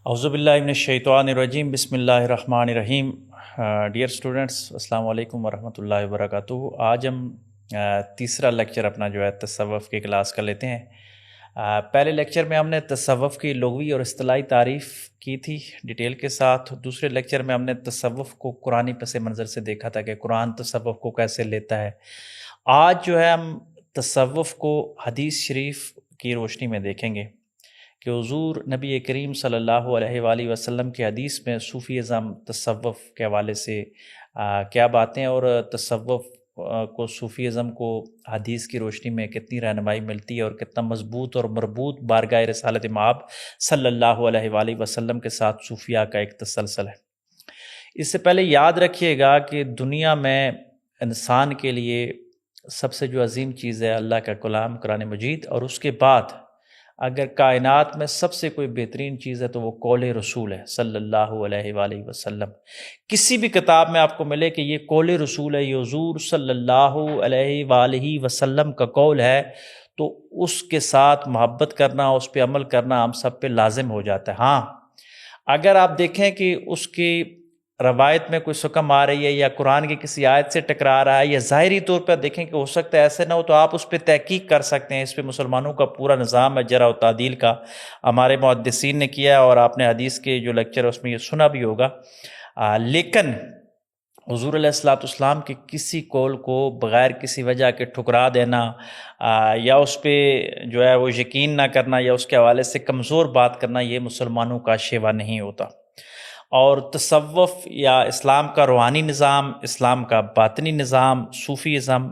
اعوذ باللہ من الشیطان الرجیم بسم اللہ الرحمن الرحیم۔ ڈیئر اسٹوڈنٹس، السلام علیکم ورحمۃ اللہ وبرکاتہ۔ آج ہم تیسرا لیکچر اپنا جو ہے تصوف کی کلاس کا لیتے ہیں۔ پہلے لیکچر میں ہم نے تصوف کی لغوی اور اصطلاحی تعریف کی تھی ڈیٹیل کے ساتھ۔ دوسرے لیکچر میں ہم نے تصوف کو قرآنی پس منظر سے دیکھا تھا کہ قرآن تصوف کو کیسے لیتا ہے۔ آج جو ہے ہم تصوف کو حدیث شریف کی روشنی میں دیکھیں گے کہ حضور نبی کریم صلی اللہ علیہ وآلہ وسلم کے حدیث میں صوفیزم تصوف کے حوالے سے کیا باتیں، اور تصوف کو صوفیزم کو حدیث کی روشنی میں کتنی رہنمائی ملتی ہے، اور کتنا مضبوط اور مربوط بارگاہ رسالت مآب صلی اللہ علیہ وآلہ وسلم کے ساتھ صوفیہ کا ایک تسلسل ہے۔ اس سے پہلے یاد رکھیے گا کہ دنیا میں انسان کے لیے سب سے جو عظیم چیز ہے اللہ کا کلام قرآن مجید، اور اس کے بعد اگر کائنات میں سب سے کوئی بہترین چیز ہے تو وہ قول رسول ہے صلی اللہ علیہ وآلہ وسلم۔ کسی بھی کتاب میں آپ کو ملے کہ یہ قول رسول ہے، یہ حضور صلی اللہ علیہ وآلہ وسلم کا قول ہے، تو اس کے ساتھ محبت کرنا، اس پہ عمل کرنا ہم سب پہ لازم ہو جاتا ہے۔ ہاں، اگر آپ دیکھیں کہ اس کی روایت میں کوئی حکم آ رہی ہے یا قرآن کی کسی آیت سے ٹکرا رہا ہے، یا ظاہری طور پر دیکھیں کہ ہو سکتا ہے ایسے نہ ہو، تو آپ اس پہ تحقیق کر سکتے ہیں۔ اس پہ مسلمانوں کا پورا نظام ہے جرح و تعدیل کا، ہمارے محدثین نے کیا ہے، اور آپ نے حدیث کے جو لیکچر ہے اس میں یہ سنا بھی ہوگا۔ لیکن حضور علیہ السلام کے کسی قول کو بغیر کسی وجہ کے ٹھکرا دینا، یا اس پہ جو ہے وہ یقین نہ کرنا، یا اس کے حوالے سے کمزور بات کرنا، یہ مسلمانوں کا شیوا نہیں ہوتا۔ اور تصوف یا اسلام کا روحانی نظام، اسلام کا باطنی نظام، صوفیزم،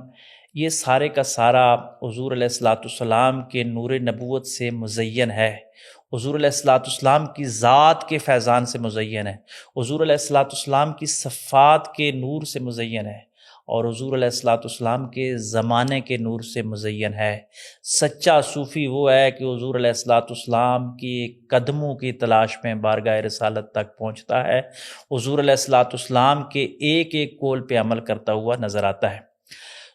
یہ سارے کا سارا حضور علیہ السلام کے نور نبوت سے مزین ہے، حضور علیہ السلام کی ذات کے فیضان سے مزین ہے، حضور علیہ السلام کی صفات کے نور سے مزین ہے، اور حضور علیہ السلام کے زمانے کے نور سے مزین ہے۔ سچا صوفی وہ ہے کہ حضور علیہ السلام کی قدموں کی تلاش میں بارگاہ رسالت تک پہنچتا ہے، حضور علیہ السلام کے ایک ایک قول پہ عمل کرتا ہوا نظر آتا ہے۔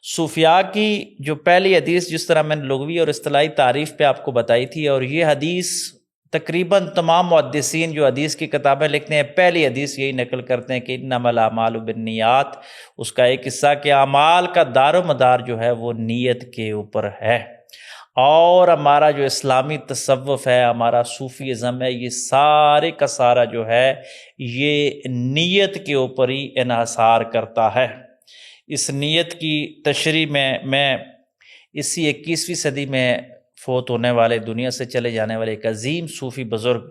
صوفیاء کی جو پہلی حدیث، جس طرح میں نے لغوی اور اصطلاحی تعریف پہ آپ کو بتائی تھی، اور یہ حدیث تقریباً تمام محدثین جو حدیث کی کتابیں لکھتے ہیں پہلی حدیث یہی نقل کرتے ہیں کہ انما الاعمال بالنیات۔ اس کا ایک حصہ کہ اعمال کا دار و مدار جو ہے وہ نیت کے اوپر ہے، اور ہمارا جو اسلامی تصوف ہے، ہمارا صوفیزم ہے، یہ سارے کا سارا جو ہے یہ نیت کے اوپر ہی انحصار کرتا ہے۔ اس نیت کی تشریح میں اسی 21ویں صدی میں فوت ہونے والے، دنیا سے چلے جانے والے ایک عظیم صوفی بزرگ،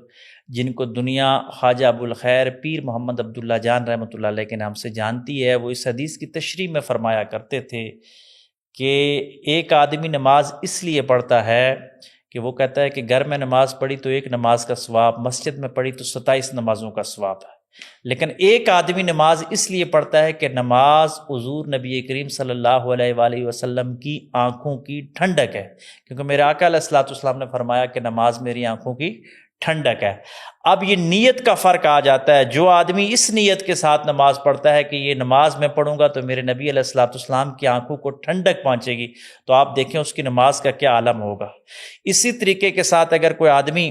جن کو دنیا خواجہ ابو الخیر پیر محمد عبداللہ جان رحمۃ اللہ علیہ کے نام سے جانتی ہے، وہ اس حدیث کی تشریح میں فرمایا کرتے تھے کہ ایک آدمی نماز اس لیے پڑھتا ہے کہ وہ کہتا ہے کہ گھر میں نماز پڑھی تو ایک نماز کا ثواب، مسجد میں پڑھی تو 27 نمازوں کا ثواب ہے، لیکن ایک آدمی نماز اس لیے پڑھتا ہے کہ نماز حضور نبی کریم صلی اللہ علیہ وآلہ وسلم کی آنکھوں کی ٹھنڈک ہے، کیونکہ میرے آقا علیہ السلام نے فرمایا کہ نماز میری آنکھوں کی ٹھنڈک ہے۔ اب یہ نیت کا فرق آ جاتا ہے۔ جو آدمی اس نیت کے ساتھ نماز پڑھتا ہے کہ یہ نماز میں پڑھوں گا تو میرے نبی علیہ السلام کی آنکھوں کو ٹھنڈک پہنچے گی، تو آپ دیکھیں اس کی نماز کا کیا عالم ہوگا۔ اسی طریقے کے ساتھ اگر کوئی آدمی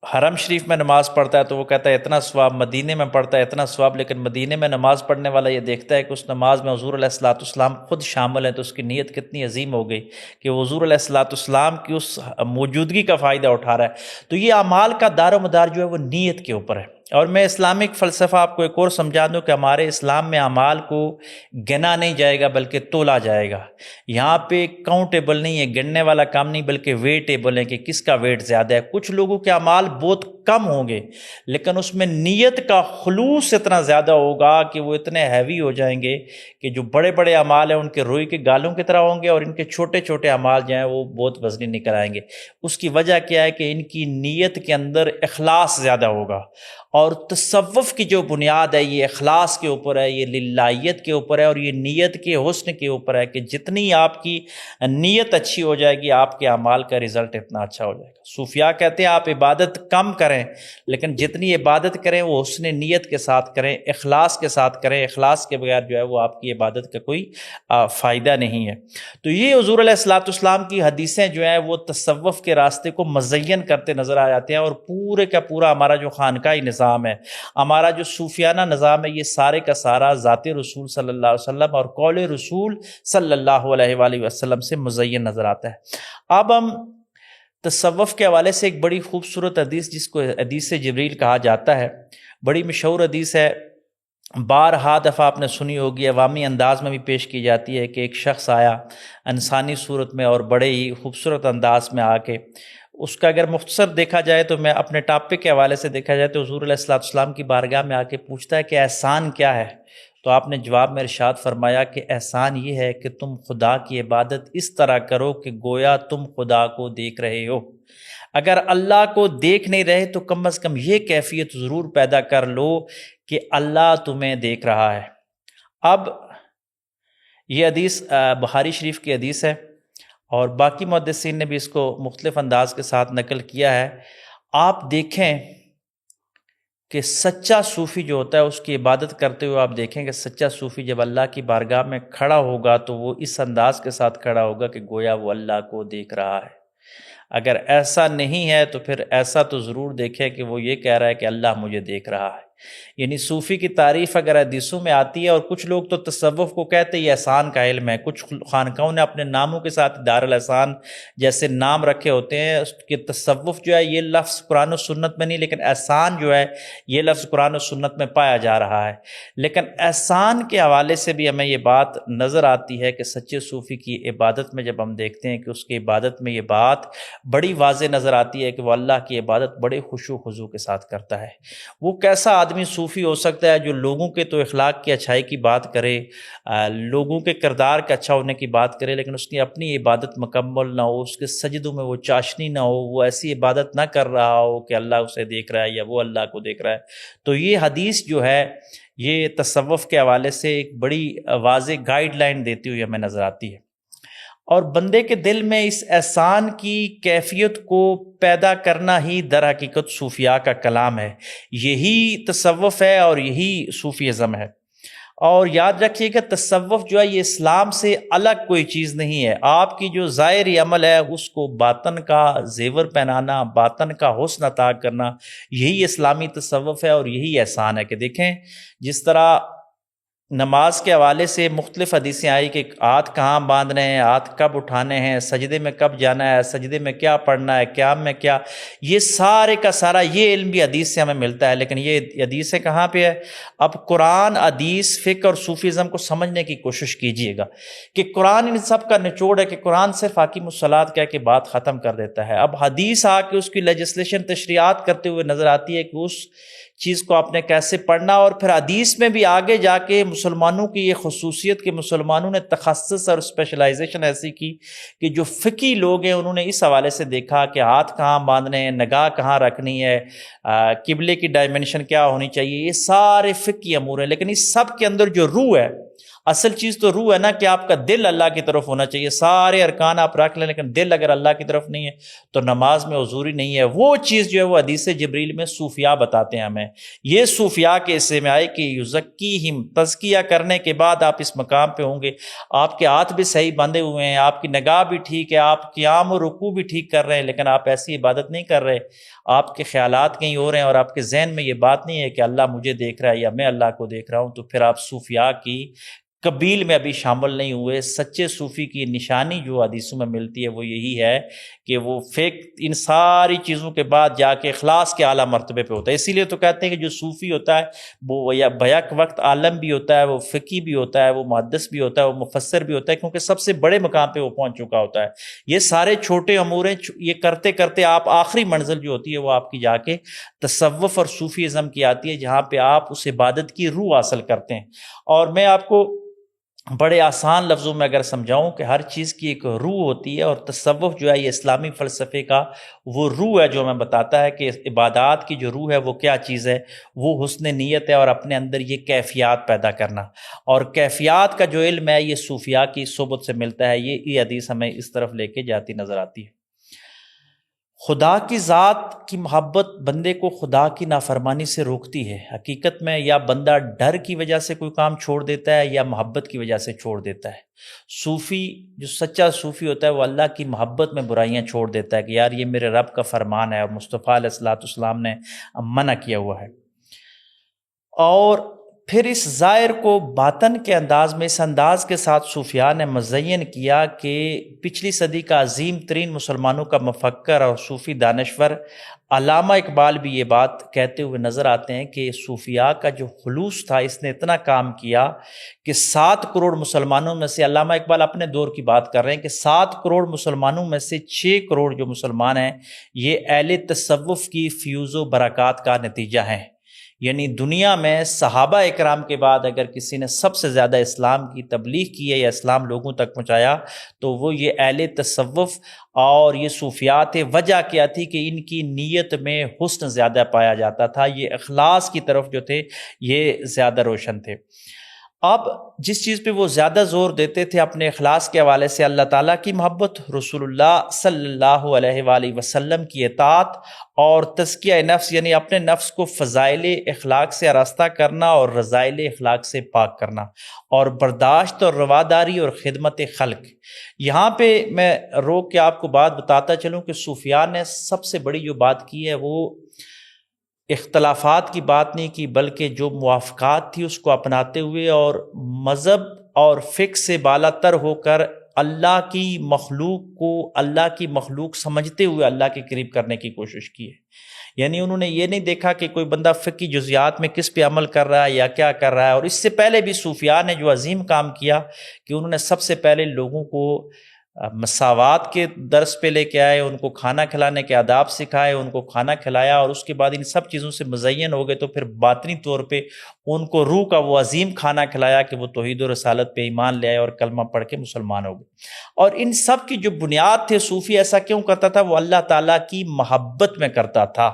حرم شریف میں نماز پڑھتا ہے تو وہ کہتا ہے اتنا ثواب، مدینے میں پڑھتا ہے اتنا ثواب، لیکن مدینے میں نماز پڑھنے والا یہ دیکھتا ہے کہ اس نماز میں حضور علیہ السلام خود شامل ہیں، تو اس کی نیت کتنی عظیم ہو گئی کہ وہ حضور علیہ السلام کی اس موجودگی کا فائدہ اٹھا رہا ہے۔ تو یہ اعمال کا دار و مدار جو ہے وہ نیت کے اوپر ہے۔ اور میں اسلامک فلسفہ آپ کو ایک اور سمجھا دوں کہ ہمارے اسلام میں اعمال کو گنا نہیں جائے گا بلکہ تولا جائے گا۔ یہاں پہ کاؤنٹیبل نہیں ہے، گننے والا کام نہیں، بلکہ ویٹیبل ہے کہ کس کا ویٹ زیادہ ہے۔ کچھ لوگوں کے اعمال بہت کم ہوں گے لیکن اس میں نیت کا خلوص اتنا زیادہ ہوگا کہ وہ اتنے ہیوی ہو جائیں گے کہ جو بڑے بڑے اعمال ہیں ان کے روئی کے گالوں کی طرح ہوں گے، اور ان کے چھوٹے چھوٹے اعمال جو ہیں وہ بہت وزنی نکل آئیں گے۔ اس کی وجہ کیا ہے کہ ان کی نیت کے اندر اخلاص زیادہ ہوگا، اور تصوف کی جو بنیاد ہے یہ اخلاص کے اوپر ہے، یہ للہیت کے اوپر ہے، اور یہ نیت کے حسن کے اوپر ہے کہ جتنی آپ کی نیت اچھی ہو جائے گی آپ کے اعمال کا رزلٹ اتنا اچھا ہو جائے گا۔ صوفیاء کہتے ہیں آپ عبادت کم کریں کریں، لیکن جتنی عبادت کریں وہ حسن نیت کے ساتھ کریں، اخلاص کے ساتھ کریں۔ اخلاص کے بغیر جو ہے وہ آپ کی عبادت کا کوئی فائدہ نہیں ہے۔ تو یہ حضور علیہ الصلوۃ والسلام کی حدیثیں جو ہیں وہ تصوف کے راستے کو مزین کرتے نظر آ جاتے ہیں، اور پورے کا پورا ہمارا جو خانقاہی نظام ہے، ہمارا جو صوفیانہ نظام ہے، یہ سارے کا سارا ذات رسول صلی اللہ علیہ وسلم اور قول رسول صلی اللہ علیہ وآلہ وسلم سے مزین نظر آتا ہے۔ اب ہم تصوف کے حوالے سے ایک بڑی خوبصورت حدیث، جس کو حدیث جبریل کہا جاتا ہے، بڑی مشہور حدیث ہے، بارہا دفعہ آپ نے سنی ہوگی، عوامی انداز میں بھی پیش کی جاتی ہے کہ ایک شخص آیا انسانی صورت میں اور بڑے ہی خوبصورت انداز میں آ کے، اس کا اگر مختصر دیکھا جائے تو میں اپنے ٹاپک کے حوالے سے دیکھا جائے تو حضور علیہ الصلوۃ والسلام کی بارگاہ میں آ کے پوچھتا ہے کہ احسان کیا ہے؟ تو آپ نے جواب میں ارشاد فرمایا کہ احسان یہ ہے کہ تم خدا کی عبادت اس طرح کرو کہ گویا تم خدا کو دیکھ رہے ہو۔ اگر اللہ کو دیکھ نہیں رہے تو کم از کم یہ کیفیت ضرور پیدا کر لو کہ اللہ تمہیں دیکھ رہا ہے۔ اب یہ حدیث بخاری شریف کی حدیث ہے، اور باقی محدثین نے بھی اس کو مختلف انداز کے ساتھ نقل کیا ہے۔ آپ دیکھیں کہ سچا صوفی جو ہوتا ہے اس کی عبادت کرتے ہوئے آپ دیکھیں کہ سچا صوفی جب اللہ کی بارگاہ میں کھڑا ہوگا تو وہ اس انداز کے ساتھ کھڑا ہوگا کہ گویا وہ اللہ کو دیکھ رہا ہے۔ اگر ایسا نہیں ہے تو پھر ایسا تو ضرور دیکھے کہ وہ یہ کہہ رہا ہے کہ اللہ مجھے دیکھ رہا ہے۔ یعنی صوفی کی تعریف اگر حدیثوں میں آتی ہے، اور کچھ لوگ تو تصوف کو کہتے ہیں یہ احسان کا علم ہے، کچھ خانقاہوں نے اپنے ناموں کے ساتھ دار الاحسان جیسے نام رکھے ہوتے ہیں کہ تصوف جو ہے یہ لفظ قرآن و سنت میں نہیں، لیکن احسان جو ہے یہ لفظ قرآن و سنت میں پایا جا رہا ہے۔ لیکن احسان کے حوالے سے بھی ہمیں یہ بات نظر آتی ہے کہ سچے صوفی کی عبادت میں جب ہم دیکھتے ہیں کہ اس کی عبادت میں یہ بات بڑی واضح نظر آتی ہے کہ وہ اللہ کی عبادت بڑے خشوع و خضوع کے ساتھ کرتا ہے۔ وہ کیسا آدمی صوفی ہو سکتا ہے جو لوگوں کے تو اخلاق کی اچھائی کی بات کرے، لوگوں کے کردار کا اچھا ہونے کی بات کرے، لیکن اس کی اپنی عبادت مکمل نہ ہو، اس کے سجدوں میں وہ چاشنی نہ ہو، وہ ایسی عبادت نہ کر رہا ہو کہ اللہ اسے دیکھ رہا ہے یا وہ اللہ کو دیکھ رہا ہے۔ تو یہ حدیث جو ہے یہ تصوف کے حوالے سے ایک بڑی واضح گائیڈ لائن دیتی ہوئی ہمیں نظر آتی ہے، اور بندے کے دل میں اس احسان کی کیفیت کو پیدا کرنا ہی در حقیقت صوفیاء کا کلام ہے۔ یہی تصوف ہے اور یہی صوفیزم ہے۔ اور یاد رکھیے کہ تصوف جو ہے یہ اسلام سے الگ کوئی چیز نہیں ہے۔ آپ کی جو ظاہری عمل ہے اس کو باطن کا زیور پہنانا، باطن کا حسن عطا کرنا، یہی اسلامی تصوف ہے اور یہی احسان ہے۔ کہ دیکھیں جس طرح نماز کے حوالے سے مختلف حدیثیں آئی کہ ہاتھ کہاں باندھنے ہیں، ہاتھ کب اٹھانے ہیں، سجدے میں کب جانا ہے، سجدے میں کیا پڑھنا ہے، قیام میں کیا، یہ سارے کا سارا یہ علم بھی حدیث سے ہمیں ملتا ہے۔ لیکن یہ حدیثیں کہاں پہ ہے؟ اب قرآن، حدیث، فقہ اور صوفیزم کو سمجھنے کی کوشش کیجئے گا کہ قرآن ان سب کا نچوڑ ہے، کہ قرآن صرف حاکم الصلاۃ کہہ کے بات ختم کر دیتا ہے۔ اب حدیث آ کے اس کی لیجسلیشن، تشریعات کرتے ہوئے نظر آتی ہے کہ اس چیز کو آپ نے کیسے پڑھنا، اور پھر حدیث میں بھی آگے جا کے مسلمانوں کی یہ خصوصیت کہ مسلمانوں نے تخصص اور اسپیشلائزیشن ایسی کی کہ جو فقی لوگ ہیں انہوں نے اس حوالے سے دیکھا کہ ہاتھ کہاں باندھنے ہیں، نگاہ کہاں رکھنی ہے، قبلے کی ڈائمنشن کیا ہونی چاہیے، یہ سارے فقی امور ہیں۔ لیکن اس سب کے اندر جو روح ہے، اصل چیز تو روح ہے نا، کہ آپ کا دل اللہ کی طرف ہونا چاہیے۔ سارے ارکان آپ رکھ لیں لیکن دل اگر اللہ کی طرف نہیں ہے تو نماز میں حضوری نہیں ہے۔ وہ چیز جو ہے وہ حدیث جبریل میں صوفیاء بتاتے ہیں ہمیں۔ یہ صوفیاء کے حصے میں آئے کہ یزکیہم، تزکیہ کرنے کے بعد آپ اس مقام پہ ہوں گے، آپ کے ہاتھ بھی صحیح بندھے ہوئے ہیں، آپ کی نگاہ بھی ٹھیک ہے، آپ قیام و رکوع بھی ٹھیک کر رہے ہیں، لیکن آپ ایسی عبادت نہیں کر رہے، آپ کے خیالات کہیں ہو رہے ہیں اور آپ کے ذہن میں یہ بات نہیں ہے کہ اللہ مجھے دیکھ رہا ہے یا میں اللہ کو دیکھ رہا ہوں، تو پھر آپ صوفیاء کی قبیل میں ابھی شامل نہیں ہوئے۔ سچے صوفی کی نشانی جو حدیثوں میں ملتی ہے وہ یہی ہے کہ وہ ان ساری چیزوں کے بعد جا کے اخلاص کے اعلیٰ مرتبے پہ ہوتا ہے۔ اسی لیے تو کہتے ہیں کہ جو صوفی ہوتا ہے وہ یا بیک وقت عالم بھی ہوتا ہے، وہ فقی بھی ہوتا ہے، وہ محدث بھی ہوتا ہے، وہ مفسر بھی ہوتا ہے، کیونکہ سب سے بڑے مقام پہ وہ پہنچ چکا ہوتا ہے۔ یہ سارے چھوٹے امور ہیں، یہ کرتے کرتے آپ آخری منزل جو ہوتی ہے وہ آپ کی جا کے تصوف اور صوفیزم کی آتی ہے، جہاں پہ آپ اس عبادت کی روح حاصل کرتے ہیں۔ اور میں آپ کو بڑے آسان لفظوں میں اگر سمجھاؤں کہ ہر چیز کی ایک روح ہوتی ہے، اور تصوف جو ہے یہ اسلامی فلسفے کا وہ روح ہے جو ہمیں بتاتا ہے کہ عبادات کی جو روح ہے وہ کیا چیز ہے، وہ حسن نیت ہے، اور اپنے اندر یہ کیفیات پیدا کرنا، اور کیفیات کا جو علم ہے یہ صوفیاء کی صحبت سے ملتا ہے۔ یہ حدیث ہمیں اس طرف لے کے جاتی نظر آتی ہے۔ خدا کی ذات کی محبت بندے کو خدا کی نافرمانی سے روکتی ہے۔ حقیقت میں یا بندہ ڈر کی وجہ سے کوئی کام چھوڑ دیتا ہے یا محبت کی وجہ سے چھوڑ دیتا ہے۔ صوفی جو سچا صوفی ہوتا ہے وہ اللہ کی محبت میں برائیاں چھوڑ دیتا ہے کہ یار یہ میرے رب کا فرمان ہے اور مصطفیٰ علیہ الصلوۃ والسلام نے منع کیا ہوا ہے۔ اور پھر اس ظاہر کو باطن کے انداز میں، اس انداز کے ساتھ صوفیاء نے مزین کیا کہ پچھلی صدی کا عظیم ترین مسلمانوں کا مفکر اور صوفی دانشور علامہ اقبال بھی یہ بات کہتے ہوئے نظر آتے ہیں کہ صوفیاء کا جو خلوص تھا اس نے اتنا کام کیا کہ 7 کروڑ مسلمانوں میں سے، علامہ اقبال اپنے دور کی بات کر رہے ہیں کہ 7 کروڑ مسلمانوں میں سے 6 کروڑ جو مسلمان ہیں یہ اہل تصوف کی فیوز و برکات کا نتیجہ ہیں۔ یعنی دنیا میں صحابہ اکرام کے بعد اگر کسی نے سب سے زیادہ اسلام کی تبلیغ کی ہے یا اسلام لوگوں تک پہنچایا تو وہ یہ اہل تصوف اور یہ صوفیاء تھے۔ وجہ کیا تھی کہ ان کی نیت میں حسن زیادہ پایا جاتا تھا، یہ اخلاص کی طرف جو تھے یہ زیادہ روشن تھے۔ اب جس چیز پہ وہ زیادہ زور دیتے تھے اپنے اخلاص کے حوالے سے، اللہ تعالیٰ کی محبت، رسول اللہ صلی اللہ علیہ وآلہ وسلم کی اطاعت اور تزکیہ نفس، یعنی اپنے نفس کو فضائل اخلاق سے آراستہ کرنا اور رذائل اخلاق سے پاک کرنا، اور برداشت اور رواداری اور خدمت خلق۔ یہاں پہ میں روک کے آپ کو بات بتاتا چلوں کہ صوفیاء نے سب سے بڑی جو بات کی ہے وہ اختلافات کی بات نہیں کی، بلکہ جو موافقات تھی اس کو اپناتے ہوئے اور مذہب اور فقہ سے بالا تر ہو کر اللہ کی مخلوق کو اللہ کی مخلوق سمجھتے ہوئے اللہ کے قریب کرنے کی کوشش کی ہے۔ یعنی انہوں نے یہ نہیں دیکھا کہ کوئی بندہ فقہی جزیات میں کس پہ عمل کر رہا ہے یا کیا کر رہا ہے۔ اور اس سے پہلے بھی صوفیاء نے جو عظیم کام کیا کہ انہوں نے سب سے پہلے لوگوں کو مساوات کے درس پہ لے کے آئے، ان کو کھانا کھلانے کے آداب سکھائے، ان کو کھانا کھلایا، اور اس کے بعد ان سب چیزوں سے مزین ہو گئے تو پھر باطنی طور پہ ان کو روح کا وہ عظیم کھانا کھلایا کہ وہ توحید و رسالت پہ ایمان لے آئے اور کلمہ پڑھ کے مسلمان ہو گئے۔ اور ان سب کی جو بنیاد تھے، صوفی ایسا کیوں کرتا تھا؟ وہ اللہ تعالیٰ کی محبت میں کرتا تھا۔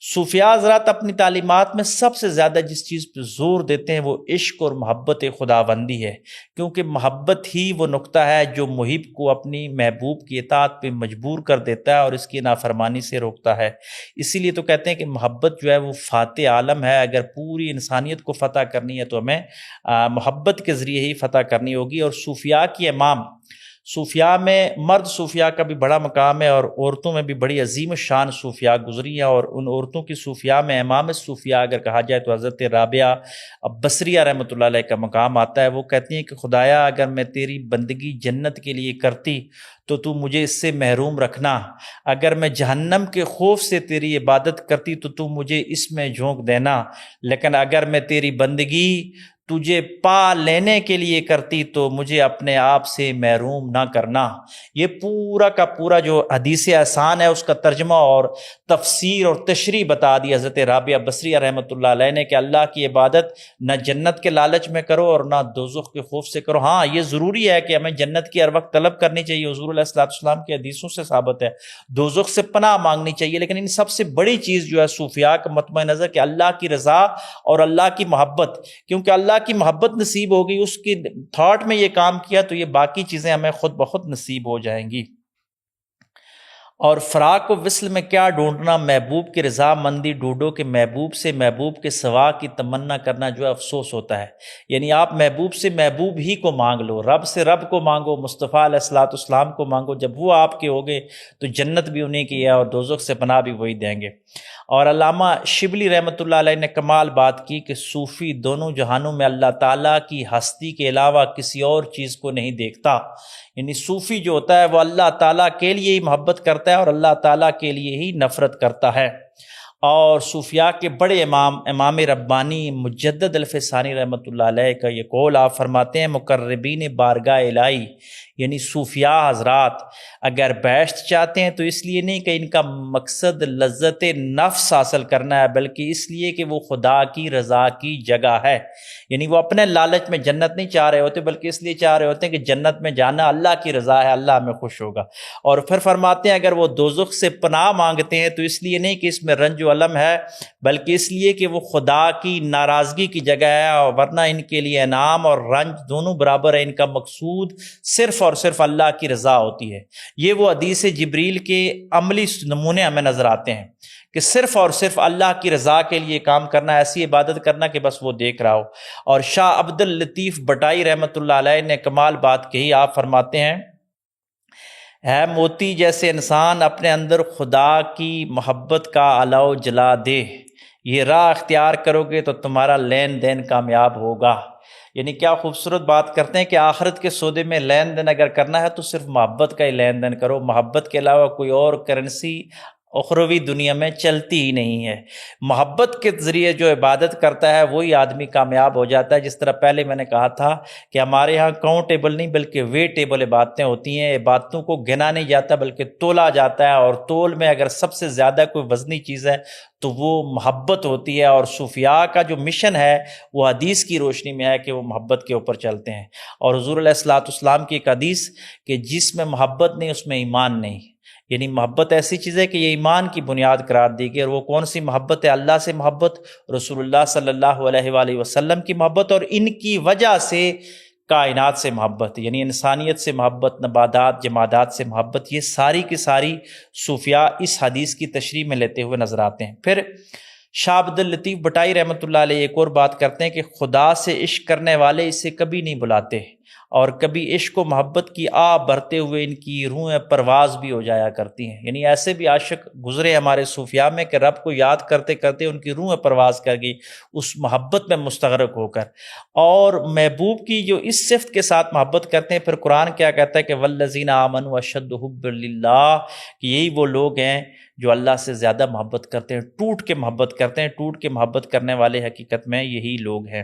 صوفیاء حضرات اپنی تعلیمات میں سب سے زیادہ جس چیز پہ زور دیتے ہیں وہ عشق اور محبت خداوندی ہے، کیونکہ محبت ہی وہ نقطہ ہے جو محب کو اپنی محبوب کی اطاعت پہ مجبور کر دیتا ہے اور اس کی نافرمانی سے روکتا ہے۔ اسی لیے تو کہتے ہیں کہ محبت جو ہے وہ فاتح عالم ہے۔ اگر پوری انسانیت کو فتح کرنی ہے تو ہمیں محبت کے ذریعے ہی فتح کرنی ہوگی۔ اور صوفیاء کی امام، صوفیاء میں مرد صوفیاء کا بھی بڑا مقام ہے اور عورتوں میں بھی بڑی عظیم شان صوفیاء گزری ہیں، اور ان عورتوں کی صوفیاء میں امام صوفیاء اگر کہا جائے تو حضرت رابعہ بصریہ رحمۃ اللہ علیہ کا مقام آتا ہے۔ وہ کہتی ہیں کہ خدایا اگر میں تیری بندگی جنت کے لیے کرتی تو تو مجھے اس سے محروم رکھنا، اگر میں جہنم کے خوف سے تیری عبادت کرتی تو تو مجھے اس میں جھونک دینا، لیکن اگر میں تیری بندگی تجھے پا لینے کے لیے کرتی تو مجھے اپنے آپ سے محروم نہ کرنا۔ یہ پورا کا پورا جو حدیث احسان ہے اس کا ترجمہ اور تفسیر اور تشریح بتا دی حضرت رابعہ بصریہ رحمۃ اللہ علیہ نے کہ اللہ کی عبادت نہ جنت کے لالچ میں کرو اور نہ دوزخ کے خوف سے کرو۔ ہاں یہ ضروری ہے کہ ہمیں جنت کی ہر وقت طلب کرنی چاہیے، حضور علیہ الصلوۃ والسلام کی حدیثوں سے ثابت ہے، دوزخ سے پناہ مانگنی چاہیے، لیکن ان سب سے بڑی چیز جو ہے صوفیاء کا مطمع نظر کہ اللہ کی رضا اور اللہ کی محبت، کیونکہ اللہ کی محبت نصیب ہوگی، اس کی تھاٹ میں یہ کام کیا تو یہ باقی چیزیں ہمیں خود بخود نصیب ہو جائیں گی۔ اور فراق و وصل میں کیا ڈھونڈنا، محبوب کی رضا مندی ڈھونڈو کہ محبوب سے محبوب کے سوا کی تمنا کرنا جو ہے افسوس ہوتا ہے۔ یعنی آپ محبوب سے محبوب ہی کو مانگ لو، رب سے رب کو مانگو، مصطفیٰ علیہ الصلوۃ والسلام کو مانگو، جب وہ آپ کے ہوگے تو جنت بھی انہیں کی ہے اور دوزخ سے پناہ بھی وہی دیں گے۔ اور علامہ شبلی رحمۃ اللہ علیہ نے کمال بات کی کہ صوفی دونوں جہانوں میں اللہ تعالیٰ کی ہستی کے علاوہ کسی اور چیز کو نہیں دیکھتا۔ یعنی صوفی جو ہوتا ہے وہ اللہ تعالیٰ کے لیے ہی محبت کرتا ہے اور اللہ تعالیٰ کے لیے ہی نفرت کرتا ہے۔ اور صوفیاء کے بڑے امام ربانی مجدد الفسانی رحمۃ اللہ علیہ کا یہ قول آپ فرماتے ہیں، مقربین بارگاہ الہی یعنی صوفیاء حضرات اگر بیشت چاہتے ہیں تو اس لیے نہیں کہ ان کا مقصد لذت نفس حاصل کرنا ہے، بلکہ اس لیے کہ وہ خدا کی رضا کی جگہ ہے۔ یعنی وہ اپنے لالچ میں جنت نہیں چاہ رہے ہوتے بلکہ اس لیے چاہ رہے ہوتے ہیں کہ جنت میں جانا اللہ کی رضا ہے، اللہ ہمیں خوش ہوگا۔ اور پھر فرماتے ہیں اگر وہ دوزخ سے پناہ مانگتے ہیں تو اس لیے نہیں کہ اس میں رنج و علم ہے، بلکہ اس لیے کہ وہ خدا کی ناراضگی کی جگہ ہے، اور ورنہ ان کے لیے انعام اور رنج دونوں برابر ہے۔ ان کا مقصود صرف اور صرف اللہ کی رضا ہوتی ہے۔ یہ وہ حدیث جبریل کے عملی نمونے ہمیں نظر آتے ہیں کہ صرف اور صرف اللہ کی رضا کے لیے کام کرنا، ایسی عبادت کرنا کہ بس وہ دیکھ رہا ہو۔ اور شاہ عبد اللطیف بٹائی رحمۃ اللہ علیہ نے کمال بات کہی، آپ فرماتے ہیں، ہے موتی جیسے انسان اپنے اندر خدا کی محبت کا علو جلا دے، یہ راہ اختیار کرو گے تو تمہارا لین دین کامیاب ہوگا۔ یعنی کیا خوبصورت بات کرتے ہیں کہ آخرت کے سودے میں لین دین اگر کرنا ہے تو صرف محبت کا ہی لین دین کرو، محبت کے علاوہ کوئی اور کرنسی اخروی دنیا میں چلتی ہی نہیں ہے۔ محبت کے ذریعے جو عبادت کرتا ہے وہی آدمی کامیاب ہو جاتا ہے۔ جس طرح پہلے میں نے کہا تھا کہ ہمارے ہاں کاؤنٹیبل نہیں بلکہ ویٹیبل عبادتیں ہوتی ہیں، عبادتوں کو گنا نہیں جاتا بلکہ تولا جاتا ہے، اور تول میں اگر سب سے زیادہ کوئی وزنی چیز ہے تو وہ محبت ہوتی ہے۔ اور صوفیاء کا جو مشن ہے وہ حدیث کی روشنی میں ہے کہ وہ محبت کے اوپر چلتے ہیں۔ اور حضور علیہ الصلوۃ والسلام کی ایک حدیث کہ جس میں محبت نہیں اس میں ایمان نہیں، یعنی محبت ایسی چیز ہے کہ یہ ایمان کی بنیاد قرار دی گئی۔ اور وہ کون سی محبت ہے؟ اللہ سے محبت، رسول اللہ صلی اللہ علیہ وآلہ وسلم کی محبت، اور ان کی وجہ سے کائنات سے محبت، یعنی انسانیت سے محبت، نباتات جمادات سے محبت۔ یہ ساری کی ساری صوفیاء اس حدیث کی تشریح میں لیتے ہوئے نظر آتے ہیں۔ پھر شاہ عبد اللطیف بٹائی رحمۃ اللہ علیہ ایک اور بات کرتے ہیں کہ خدا سے عشق کرنے والے اسے کبھی نہیں بلاتے، اور کبھی عشق و محبت کی آب بھرتے ہوئے ان کی روحیں پرواز بھی ہو جایا کرتی ہیں۔ یعنی ایسے بھی عاشق گزرے ہمارے صوفیاء میں کہ رب کو یاد کرتے کرتے ان کی روحیں پرواز کر گئی اس محبت میں مستغرق ہو کر۔ اور محبوب کی جو اس صفت کے ساتھ محبت کرتے ہیں، پھر قرآن کیا کہتا ہے کہ والذین آمنوا اشد حبا للہ، کہ یہی وہ لوگ ہیں جو اللہ سے زیادہ محبت کرتے ہیں، ٹوٹ کے محبت کرتے ہیں۔ ٹوٹ کے محبت کرنے والے حقیقت میں یہی لوگ ہیں۔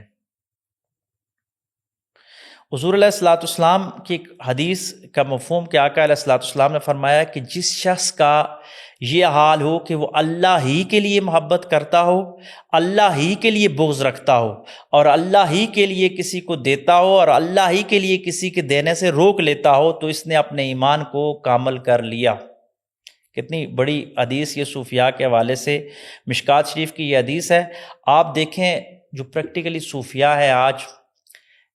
حضور علیہ الصلوۃ والسلام کی ایک حدیث کا مفہوم کہ آقا علیہ الصلوۃ والسلام نے فرمایا کہ جس شخص کا یہ حال ہو کہ وہ اللہ ہی کے لیے محبت کرتا ہو، اللہ ہی کے لیے بغض رکھتا ہو، اور اللہ ہی کے لیے کسی کو دیتا ہو، اور اللہ ہی کے لیے کسی کے دینے سے روک لیتا ہو، تو اس نے اپنے ایمان کو کامل کر لیا۔ کتنی بڑی حدیث یہ صوفیاء کے حوالے سے، مشکات شریف کی یہ حدیث ہے۔ آپ دیکھیں جو پریکٹیکلی صوفیاء ہے آج،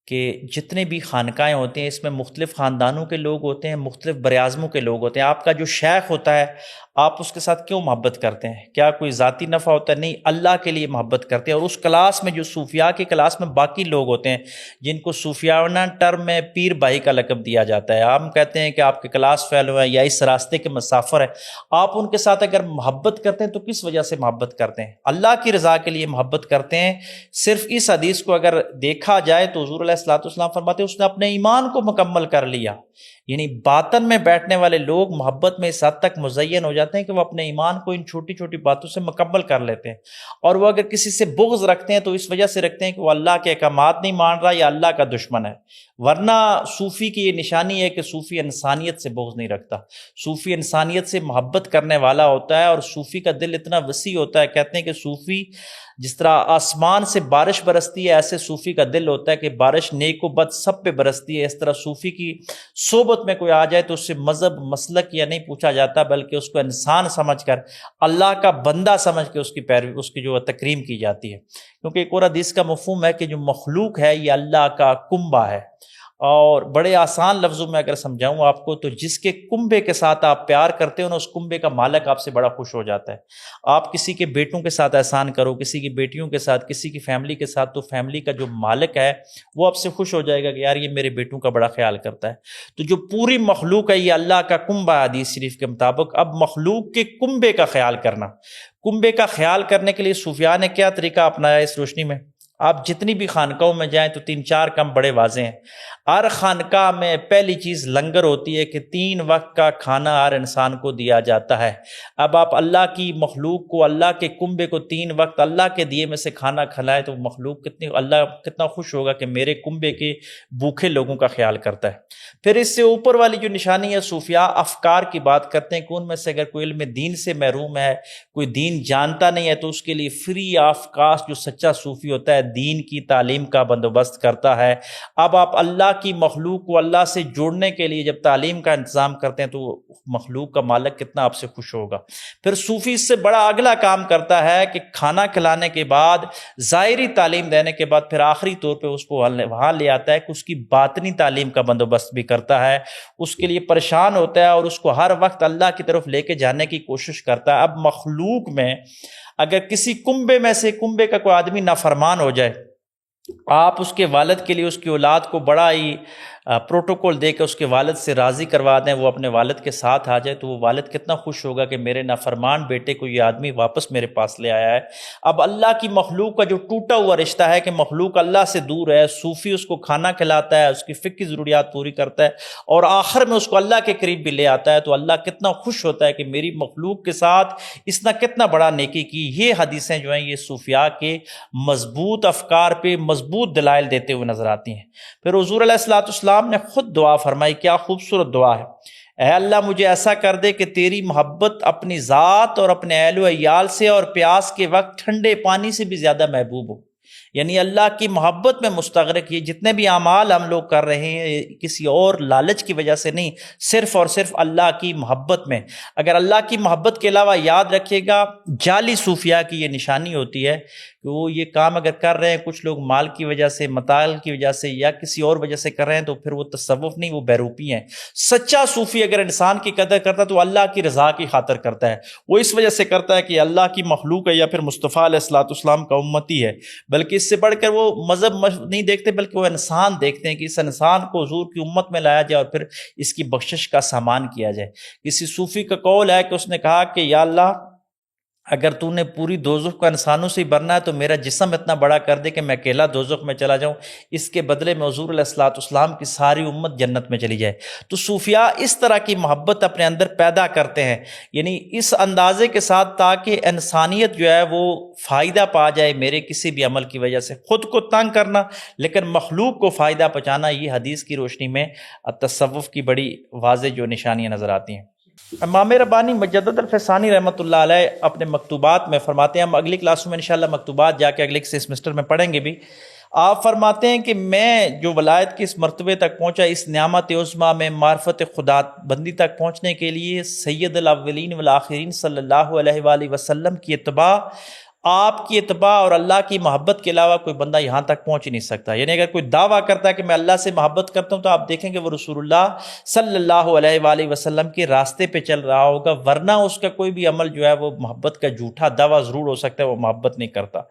کہ جتنے بھی خانقاہیں ہوتے ہیں اس میں مختلف خاندانوں کے لوگ ہوتے ہیں، مختلف براعظموں کے لوگ ہوتے ہیں۔ آپ کا جو شیخ ہوتا ہے آپ اس کے ساتھ کیوں محبت کرتے ہیں؟ کیا کوئی ذاتی نفع ہوتا ہے؟ نہیں، اللہ کے لیے محبت کرتے ہیں۔ اور اس کلاس میں جو صوفیاء کی کلاس میں باقی لوگ ہوتے ہیں جن کو صوفیانہ ٹرم میں پیر بھائی کا لقب دیا جاتا ہے، ہم کہتے ہیں کہ آپ کے کلاس فیلو ہیں یا اس راستے کے مسافر ہیں، آپ ان کے ساتھ اگر محبت کرتے ہیں تو کس وجہ سے محبت کرتے ہیں؟ اللہ کی رضا کے لیے محبت کرتے ہیں۔ صرف اس حدیث کو اگر دیکھا جائے تو حضور علیہ الصلوۃ والسلام فرماتے ہیں اس نے اپنے ایمان کو مکمل کر لیا۔ یعنی باطن میں بیٹھنے والے لوگ محبت میں اس حد تک مزین ہو جاتے ہیں کہ وہ اپنے ایمان کو ان چھوٹی چھوٹی باتوں سے مکمل کر لیتے ہیں، اور وہ اگر کسی سے بغض رکھتے ہیں تو اس وجہ سے رکھتے ہیں کہ وہ اللہ کے احکامات نہیں مان رہا یا اللہ کا دشمن ہے۔ ورنہ صوفی کی یہ نشانی ہے کہ صوفی انسانیت سے بغض نہیں رکھتا، صوفی انسانیت سے محبت کرنے والا ہوتا ہے، اور صوفی کا دل اتنا وسیع ہوتا ہے۔ کہتے ہیں کہ صوفی جس طرح آسمان سے بارش برستی ہے ایسے صوفی کا دل ہوتا ہے کہ بارش نیک و بد سب پہ برستی ہے۔ اس طرح صوفی کی صحبت میں کوئی آ جائے تو اس سے مذہب مسلک یا نہیں پوچھا جاتا، بلکہ اس کو انسان سمجھ کر، اللہ کا بندہ سمجھ کے اس کی پیروی، اس کی جو تکریم کی جاتی ہے۔ کیونکہ ایک اور حدیث کا مفہوم ہے کہ جو مخلوق ہے یہ اللہ کا کنبہ ہے، اور بڑے آسان لفظوں میں اگر سمجھاؤں آپ کو تو جس کے کنبے کے ساتھ آپ پیار کرتے ہو نا، اس کنبے کا مالک آپ سے بڑا خوش ہو جاتا ہے۔ آپ کسی کے بیٹوں کے ساتھ احسان کرو، کسی کی بیٹیوں کے ساتھ، کسی کی فیملی کے ساتھ، تو فیملی کا جو مالک ہے وہ آپ سے خوش ہو جائے گا کہ یار یہ میرے بیٹوں کا بڑا خیال کرتا ہے۔ تو جو پوری مخلوق ہے یہ اللہ کا کنبہ ہے حدیث شریف کے مطابق۔ اب مخلوق کے کنبے کا خیال کرنا، کنبے کا خیال کرنے کے لیے صوفیاء نے کیا طریقہ اپنایا اس روشنی میں؟ آپ جتنی بھی خانقاہوں میں جائیں تو 3-4 کام بڑے واضح ہیں۔ ہر خانقاہ میں پہلی چیز لنگر ہوتی ہے کہ 3 وقت کا کھانا ہر انسان کو دیا جاتا ہے۔ اب آپ اللہ کی مخلوق کو، اللہ کے کنبے کو 3 وقت اللہ کے دیے میں سے کھانا کھلائے تو مخلوق اللہ کتنا خوش ہوگا کہ میرے کنبے کے بھوکے لوگوں کا خیال کرتا ہے۔ پھر اس سے اوپر والی جو نشانی ہے، صوفیاء افکار کی بات کرتے ہیں کہ ان میں سے اگر کوئی علم دین سے محروم ہے، کوئی دین جانتا نہیں ہے، تو اس کے لیے فری آف کاسٹ جو سچا صوفی ہوتا ہے، دین کی تعلیم کا بندوبست کرتا ہے۔ اب آپ اللہ کی مخلوق کو اللہ سے جوڑنے کے لیے جب تعلیم کا انتظام کرتے ہیں تو مخلوق کا مالک کتنا آپ سے خوش ہوگا۔ پھر صوفی اس سے بڑا اگلا کام کرتا ہے کہ کھانا کھلانے کے بعد، ظاہری تعلیم دینے کے بعد، پھر آخری طور پہ اس کو وہاں لے آتا ہے کہ اس کی باطنی تعلیم کا بندوبست بھی کرتا ہے، اس کے لیے پریشان ہوتا ہے اور اس کو ہر وقت اللہ کی طرف لے کے جانے کی کوشش کرتا ہے۔ اب مخلوق میں اگر کسی کنبے میں سے کنبے کا کوئی آدمی نافرمان ہو جائے، آپ اس کے والد کے لیے اس کی اولاد کو بڑا ہی پروٹوکول دے کے اس کے والد سے راضی کروا دیں، وہ اپنے والد کے ساتھ آ جائے، تو وہ والد کتنا خوش ہوگا کہ میرے نافرمان بیٹے کو یہ آدمی واپس میرے پاس لے آیا ہے۔ اب اللہ کی مخلوق کا جو ٹوٹا ہوا رشتہ ہے کہ مخلوق اللہ سے دور ہے، صوفی اس کو کھانا کھلاتا ہے، اس کی فکر کی ضروریات پوری کرتا ہے اور آخر میں اس کو اللہ کے قریب بھی لے آتا ہے، تو اللہ کتنا خوش ہوتا ہے کہ میری مخلوق کے ساتھ اس نے کتنا بڑا نیکی کی۔ یہ حدیثیں جو ہیں یہ صوفیاء کے مضبوط افکار پہ مضبوط دلائل دیتے ہوئے نظر آتی ہیں۔ پھر حضور علیہ الصلوۃ والسلام نے خود دعا فرمائی، کیا خوبصورت دعا ہے، اے اللہ مجھے ایسا کر دے کہ تیری محبت اپنی ذات اور اپنے اہل و عیال سے اور پیاس کے وقت ٹھنڈے پانی سے بھی زیادہ محبوب ہو۔ یعنی اللہ کی محبت میں مستغرق، یہ جتنے بھی اعمال ہم لوگ کر رہے ہیں کسی اور لالچ کی وجہ سے نہیں، صرف اور صرف اللہ کی محبت میں۔ اگر اللہ کی محبت کے علاوہ یاد رکھیے گا، جعلی صوفیاء کی یہ نشانی ہوتی ہے کہ وہ یہ کام اگر کر رہے ہیں، کچھ لوگ مال کی وجہ سے، متاع کی وجہ سے یا کسی اور وجہ سے کر رہے ہیں، تو پھر وہ تصوف نہیں، وہ بیروپی ہیں۔ سچا صوفی اگر انسان کی قدر کرتا ہے تو اللہ کی رضا کی خاطر کرتا ہے، وہ اس وجہ سے کرتا ہے کہ اللہ کی مخلوق ہے یا پھر مصطفیٰ علیہ الصلوۃ والسلام کا امتی ہے، بلکہ اس سے بڑھ کر وہ مذہب نہیں دیکھتے، بلکہ وہ انسان دیکھتے ہیں کہ اس انسان کو حضور کی امت میں لایا جائے اور پھر اس کی بخشش کا سامان کیا جائے۔ کسی صوفی کا قول ہے کہ اس نے کہا کہ یا اللہ اگر تو نے پوری دوزخ کا انسانوں سے ہی بھرنا ہے تو میرا جسم اتنا بڑا کر دے کہ میں اکیلا دوزخ میں چلا جاؤں، اس کے بدلے میں حضور علیہ الصلوۃ والسلام کی ساری امت جنت میں چلی جائے۔ تو صوفیاء اس طرح کی محبت اپنے اندر پیدا کرتے ہیں، یعنی اس اندازے کے ساتھ تاکہ انسانیت جو ہے وہ فائدہ پا جائے میرے کسی بھی عمل کی وجہ سے، خود کو تنگ کرنا لیکن مخلوق کو فائدہ پہنچانا، یہ حدیث کی روشنی میں تصوف کی بڑی واضح جو نشانیاں نظر آتی ہیں۔ امام ربانی مجدد الفسانی رحمۃ اللہ علیہ اپنے مکتوبات میں فرماتے ہیں، ہم اگلی کلاسوں میں انشاءاللہ مکتوبات جا کے اگلے سیمسٹر میں پڑھیں گے بھی، آپ فرماتے ہیں کہ میں جو ولایت کے اس مرتبے تک پہنچا، اس نعمت عظمیٰ میں معرفت خدا بندی تک پہنچنے کے لیے سید الاولین والآخرین صلی اللہ علیہ وآلہ وسلم کی اتباع، آپ کی اتباع اور اللہ کی محبت کے علاوہ کوئی بندہ یہاں تک پہنچ ہی نہیں سکتا۔ یعنی اگر کوئی دعویٰ کرتا ہے کہ میں اللہ سے محبت کرتا ہوں تو آپ دیکھیں کہ وہ رسول اللہ صلی اللہ علیہ وآلہ وسلم کے راستے پہ چل رہا ہوگا، ورنہ اس کا کوئی بھی عمل جو ہے وہ محبت کا جھوٹا دعویٰ ضرور ہو سکتا ہے، وہ محبت نہیں کرتا۔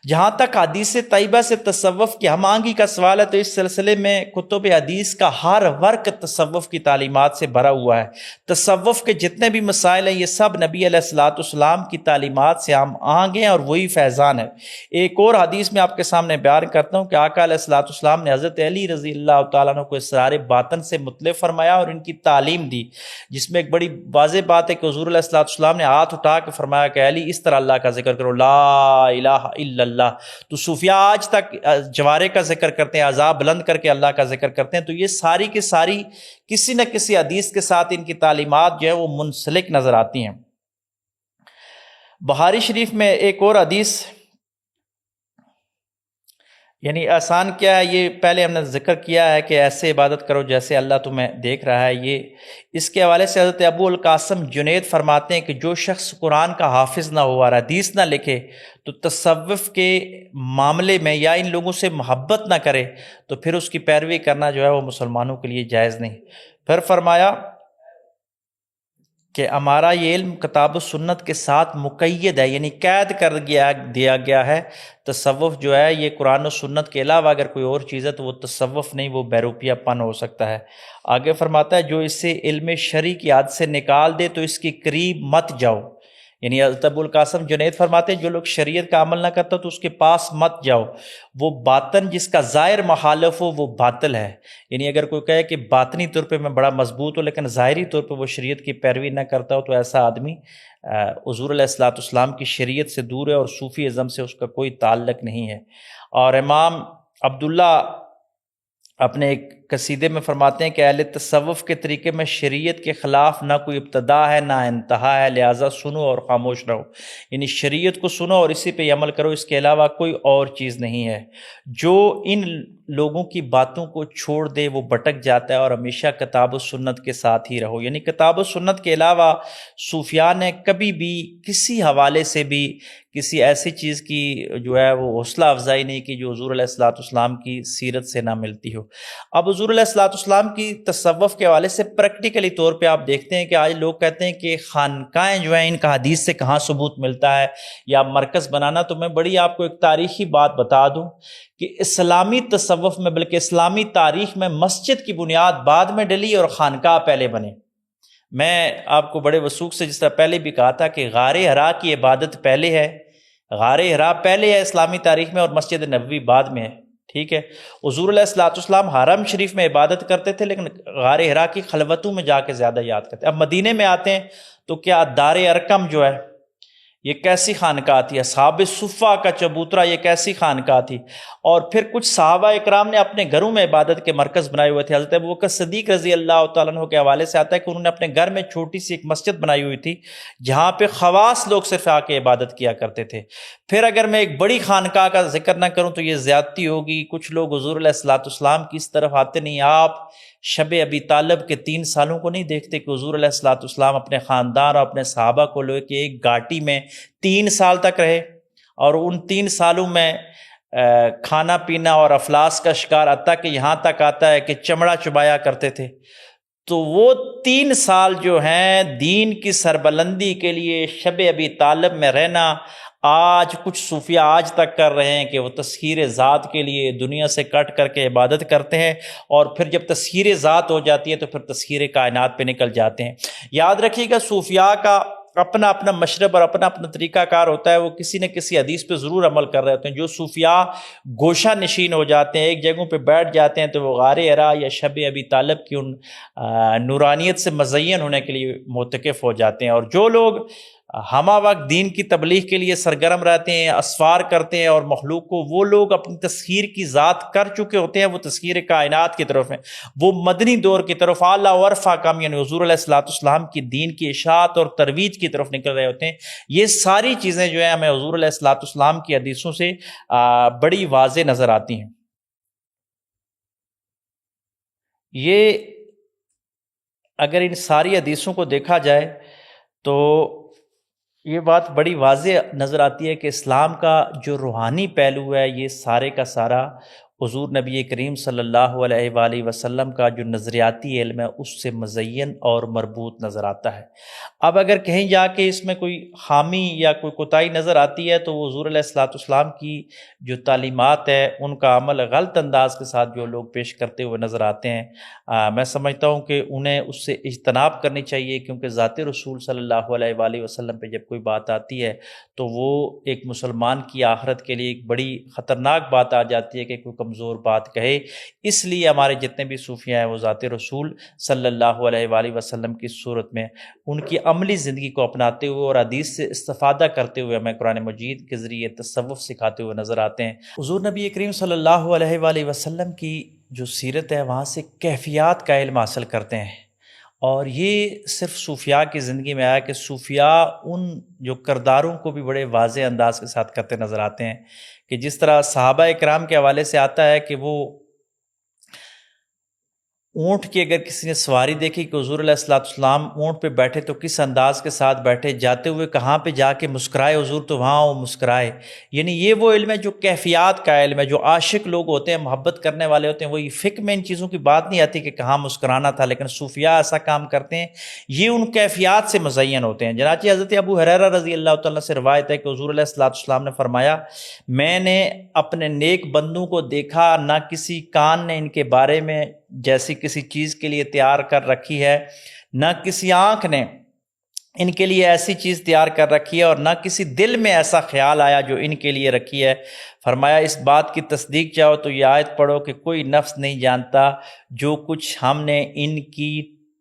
جہاں تک حدیث طیبہ سے تصوف کی ہم آہنگی کا سوال ہے تو اس سلسلے میں کتب حدیث کا ہر ورق تصوف کی تعلیمات سے بھرا ہوا ہے۔ تصوف کے جتنے بھی مسائل ہیں یہ سب نبی علیہ الصلوۃ والسلام کی تعلیمات سے ہم آہنگ ہیں اور وہی فیضان ہے۔ ایک اور حدیث میں آپ کے سامنے بیان کرتا ہوں کہ آقا علیہ الصلوۃ والسلام نے حضرت علی رضی اللہ تعالیٰ عنہ کو اسرار باطن سے مطلع فرمایا اور ان کی تعلیم دی، جس میں ایک بڑی واضح بات ہے کہ حضور علیہ الصلوۃ والسلام نے ہاتھ اٹھا کے فرمایا کہ علی اس طرح اللہ کا ذکر کرو، لا الہ الا اللہ۔ تو صوفیاء آج تک جوارے کا ذکر کرتے ہیں، عذاب بلند کر کے اللہ کا ذکر کرتے ہیں، تو یہ ساری کی ساری کسی نہ کسی حدیث کے ساتھ ان کی تعلیمات جو ہے وہ منسلک نظر آتی ہیں۔ بخاری شریف میں ایک اور حدیث، یعنی آسان کیا ہے، یہ پہلے ہم نے ذکر کیا ہے کہ ایسے عبادت کرو جیسے اللہ تمہیں دیکھ رہا ہے، یہ اس کے حوالے سے حضرت ابو القاسم جنید فرماتے ہیں کہ جو شخص قرآن کا حافظ نہ ہو اور حدیث نہ لکھے تو تصوف کے معاملے میں یا ان لوگوں سے محبت نہ کرے تو پھر اس کی پیروی کرنا جو ہے وہ مسلمانوں کے لیے جائز نہیں۔ پھر فرمایا کہ ہمارا یہ علم کتاب و سنت کے ساتھ مقید ہے، یعنی قید کر دیا گیا ہے۔ تصوف جو ہے یہ قرآن و سنت کے علاوہ اگر کوئی اور چیز ہے تو وہ تصوف نہیں، وہ بیروپیہ پن ہو سکتا ہے۔ آگے فرماتا ہے جو اسے علم شرع کی حد سے نکال دے تو اس کے قریب مت جاؤ، یعنی حضرت ابو القاسم جنید فرماتے ہیں جو لوگ شریعت کا عمل نہ کرتا تو اس کے پاس مت جاؤ، وہ باطن جس کا ظاہر مخالف ہو وہ باطل ہے۔ یعنی اگر کوئی کہے کہ باطنی طور پہ میں بڑا مضبوط ہوں لیکن ظاہری طور پہ وہ شریعت کی پیروی نہ کرتا ہو تو ایسا آدمی حضور علیہ الصلوۃ والسلام کی شریعت سے دور ہے اور صوفی ازم سے اس کا کوئی تعلق نہیں ہے۔ اور امام عبداللہ اپنے ایک قصیدے میں فرماتے ہیں کہ اہل تصوف کے طریقے میں شریعت کے خلاف نہ کوئی ابتدا ہے نہ انتہا ہے، لہٰذا سنو اور خاموش رہو، یعنی شریعت کو سنو اور اسی پہ عمل کرو، اس کے علاوہ کوئی اور چیز نہیں ہے۔ جو ان لوگوں کی باتوں کو چھوڑ دے وہ بھٹک جاتا ہے، اور ہمیشہ کتاب و سنت کے ساتھ ہی رہو، یعنی کتاب و سنت کے علاوہ صوفیاء نے کبھی بھی کسی حوالے سے بھی کسی ایسی چیز کی جو ہے وہ حوصلہ افزائی نہیں کی جو حضور علیہ الصلوۃ والسلام کی سیرت سے نہ ملتی ہو۔ اب حضور علیہ الصلوۃ والسلام کی تصوف کے حوالے سے پریکٹیکلی طور پہ آپ دیکھتے ہیں کہ آج لوگ کہتے ہیں کہ خانقاہیں جو ہیں ان کا حدیث سے کہاں ثبوت ملتا ہے یا مرکز بنانا، تو میں بڑی آپ کو ایک تاریخی بات بتا دوں کہ اسلامی تصوف میں بلکہ اسلامی تاریخ میں مسجد کی بنیاد بعد میں ڈلی اور خانقاہ پہلے بنے۔ میں آپ کو بڑے وثوق سے جس طرح پہلے بھی کہا تھا کہ غار حرا کی عبادت پہلے ہے، غار حرا پہلے ہے اسلامی تاریخ میں، اور مسجد نبوی بعد میں ہے، ٹھیک ہے۔ حضور علیہ الصلوۃ والسلام حرم شریف میں عبادت کرتے تھے، لیکن غار حرا کی خلوتوں میں جا کے زیادہ یاد کرتے۔ اب مدینے میں آتے ہیں تو کیا دار ارقم جو ہے یہ کیسی خانقاہ تھی، اصحاب صفہ کا چبوترا یہ کیسی خانقاہ تھی، اور پھر کچھ صحابہ اکرام نے اپنے گھروں میں عبادت کے مرکز بنائے ہوئے تھے۔ حضرت ابوبکر صدیق رضی اللہ تعالیٰ عنہ کے حوالے سے آتا ہے کہ انہوں نے اپنے گھر میں چھوٹی سی ایک مسجد بنائی ہوئی تھی جہاں پہ خواص لوگ صرف آ کے عبادت کیا کرتے تھے۔ پھر اگر میں ایک بڑی خانقاہ کا ذکر نہ کروں تو یہ زیادتی ہوگی، کچھ لوگ حضور علیہ الصلوۃ والسلام کی اس طرف آتے نہیں۔ آپ شب ابی طالب کے 3 سالوں کو نہیں دیکھتے کہ حضور علیہ الصلوۃ والسلام اپنے خاندان اور اپنے صحابہ کو لے کے ایک گھاٹی میں 3 سال تک رہے، اور ان 3 سالوں میں کھانا پینا اور افلاس کا شکار حتیٰ کہ یہاں تک آتا ہے کہ چمڑا چبایا کرتے تھے۔ تو وہ 3 سال جو ہیں دین کی سربلندی کے لیے شب ابی طالب میں رہنا، آج کچھ صوفیہ آج تک کر رہے ہیں کہ وہ تسخیر ذات کے لیے دنیا سے کٹ کر کے عبادت کرتے ہیں، اور پھر جب تسخیر ذات ہو جاتی ہے تو پھر تسخیر کائنات پہ نکل جاتے ہیں۔ یاد رکھیے گا صوفیاء کا اپنا اپنا مشرب اور اپنا اپنا طریقہ کار ہوتا ہے، وہ کسی نہ کسی حدیث پہ ضرور عمل کر رہے ہوتے ہیں۔ جو صوفیاء گوشہ نشین ہو جاتے ہیں، ایک جگہوں پہ بیٹھ جاتے ہیں، تو وہ غار حرا یا شب ابی طالب کی ان نورانیت سے مزین ہونے کے لیے معتکف ہو جاتے ہیں۔ اور جو لوگ ہمہ وقت دین کی تبلیغ کے لیے سرگرم رہتے ہیں، اسفار کرتے ہیں اور مخلوق کو، وہ لوگ اپنی تسخیر کی ذات کر چکے ہوتے ہیں، وہ تسخیر کائنات کی طرف ہیں، وہ مدنی دور کی طرف اعلیٰ و ارفع کام یعنی حضور علیہ الصلوۃ والسلام کی دین کی اشاعت اور ترویج کی طرف نکل رہے ہوتے ہیں۔ یہ ساری چیزیں جو ہیں ہمیں حضور علیہ الصلوۃ والسلام کی حدیثوں سے بڑی واضح نظر آتی ہیں۔ یہ اگر ان ساری حدیثوں کو دیکھا جائے تو یہ بات بڑی واضح نظر آتی ہے کہ اسلام کا جو روحانی پہلو ہے یہ سارے کا سارا حضور نبی کریم صلی اللہ علیہ وآلہ وسلم کا جو نظریاتی علم ہے اس سے مزین اور مربوط نظر آتا ہے۔ اب اگر کہیں جا کے اس میں کوئی خامی یا کوئی کوتاہی نظر آتی ہے تو وہ حضور علیہ الصلوۃ والسلام کی جو تعلیمات ہے ان کا عمل غلط انداز کے ساتھ جو لوگ پیش کرتے ہوئے نظر آتے ہیں، میں سمجھتا ہوں کہ انہیں اس سے اجتناب کرنی چاہیے، کیونکہ ذات رسول صلی اللہ علیہ وآلہ وسلم پہ جب کوئی بات آتی ہے تو وہ ایک مسلمان کی آخرت کے لیے ایک بڑی خطرناک بات آ جاتی ہے کہ کوئی کمزور بات کہے۔ اس لیے ہمارے جتنے بھی صوفیہ ہیں وہ ذات رسول صلی اللہ علیہ وآلہ وسلم کی صورت میں ان کی عملی زندگی کو اپناتے ہوئے اور حدیث سے استفادہ کرتے ہوئے ہمیں قرآن مجید کے ذریعے تصوف سکھاتے ہوئے نظر آتے ہیں۔ حضور نبی کریم صلی اللہ علیہ وآلہ وسلم کی جو سیرت ہے وہاں سے کیفیات کا علم حاصل کرتے ہیں، اور یہ صرف صوفیاء کی زندگی میں آیا کہ صوفیاء ان جو کرداروں کو بھی بڑے واضح انداز کے ساتھ کرتے نظر آتے ہیں، کہ جس طرح صحابہ اکرام کے حوالے سے آتا ہے کہ وہ اونٹ کی اگر کسی نے سواری دیکھی کہ حضور علیہ الصلوۃ والسلام اونٹ پہ بیٹھے تو کس انداز کے ساتھ بیٹھے، جاتے ہوئے کہاں پہ جا کے مسکرائے حضور تو وہاں وہ مسکرائے، یعنی یہ وہ علم ہے جو کیفیات کا علم ہے۔ جو عاشق لوگ ہوتے ہیں، محبت کرنے والے ہوتے ہیں، وہی فقہ میں ان چیزوں کی بات نہیں آتی کہ کہاں مسکرانا تھا، لیکن صوفیاء ایسا کام کرتے ہیں، یہ ان کیفیات سے مزین ہوتے ہیں۔ چنانچہ حضرت ابو ہریرہ رضی اللہ تعالیٰ سے روایت ہے کہ حضور علیہ الصلوۃ والسلام نے فرمایا، میں نے اپنے نیک بندوں کو دیکھا، نہ کسی کان نے ان کے بارے میں جیسی کسی چیز کے لیے تیار کر رکھی ہے، نہ کسی آنکھ نے ان کے لیے ایسی چیز تیار کر رکھی ہے، اور نہ کسی دل میں ایسا خیال آیا جو ان کے لیے رکھی ہے۔ فرمایا اس بات کی تصدیق چاہو تو یہ آیت پڑھو کہ کوئی نفس نہیں جانتا جو کچھ ہم نے ان کی